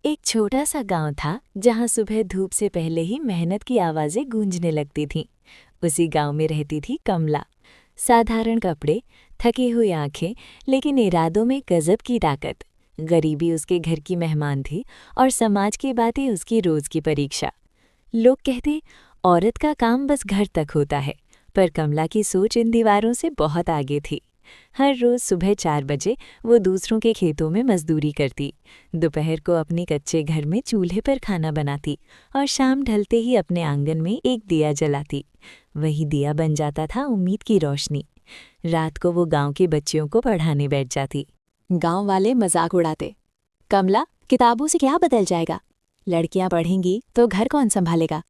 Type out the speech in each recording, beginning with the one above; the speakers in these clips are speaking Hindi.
एक छोटा सा गांव था जहां सुबह धूप से पहले ही मेहनत की आवाजें गूंजने लगती थीं। उसी गांव में रहती थी कमला। साधारण कपड़े, थकी हुई आंखें, लेकिन इरादों में गजब की ताकत। गरीबी उसके घर की मेहमान थी और समाज की बातें उसकी रोज की परीक्षा। लोग कहते, औरत का काम बस घर तक होता है, पर कमला की सोच इन दीवारों से बहुत आगे थी। हर रोज सुबह 4 बजे वो दूसरों के खेतों में मजदूरी करती, दोपहर को अपने कच्चे घर में चूल्हे पर खाना बनाती और शाम ढलते ही अपने आंगन में एक दिया जलाती। वही दिया बन जाता था उम्मीद की रोशनी। रात को वो गांव के बच्चियों को पढ़ाने बैठ जाती। गांव वाले मजाक उड़ाते। कमला, किताबों से क्या बदल जाएगा? लड़कियां पढ़ेंगी तो घर कौन संभालेगा?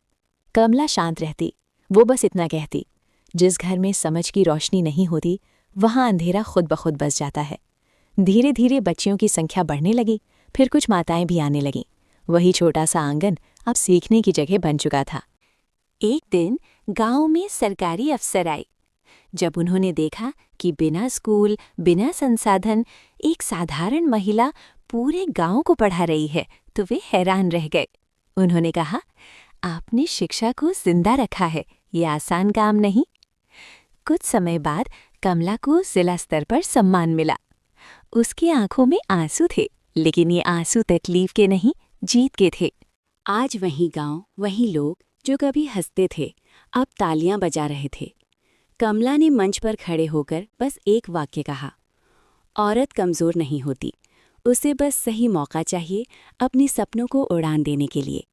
कमला शांत रहती। वो बस इतना कहती, जिस घर में समझ की रोशनी नहीं होती वहां अंधेरा खुद ब खुद बस जाता है। धीरे धीरे बच्चियों की संख्या बढ़ने लगी, फिर कुछ माताएं भी आने लगीं। वही छोटा सा आंगन अब सीखने की जगह बन चुका था। एक दिन गांव में सरकारी अफसर आए। जब उन्होंने देखा कि बिना स्कूल, बिना संसाधन एक साधारण महिला पूरे गांव को पढ़ा रही है, तो वे हैरान रह गए। उन्होंने कहा, आपने शिक्षा को जिंदा रखा है, ये आसान काम नहीं। कुछ समय बाद कमला को जिला स्तर पर सम्मान मिला। उसकी आंखों में आंसू थे, लेकिन ये आंसू तकलीफ के नहीं, जीत के थे। आज वही गांव, वही लोग जो कभी हंसते थे, अब तालियां बजा रहे थे। कमला ने मंच पर खड़े होकर बस एक वाक्य कहा, औरत कमज़ोर नहीं होती, उसे बस सही मौका चाहिए अपने सपनों को उड़ान देने के लिए।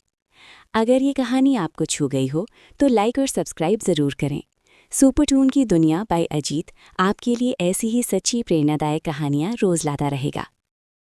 अगर ये कहानी आपको छू गई हो तो लाइक और सब्सक्राइब ज़रूर करें। सुपरटून की दुनिया बाय अजीत आपके लिए ऐसी ही सच्ची प्रेरणादायक कहानियाँ रोज़ लाता रहेगा।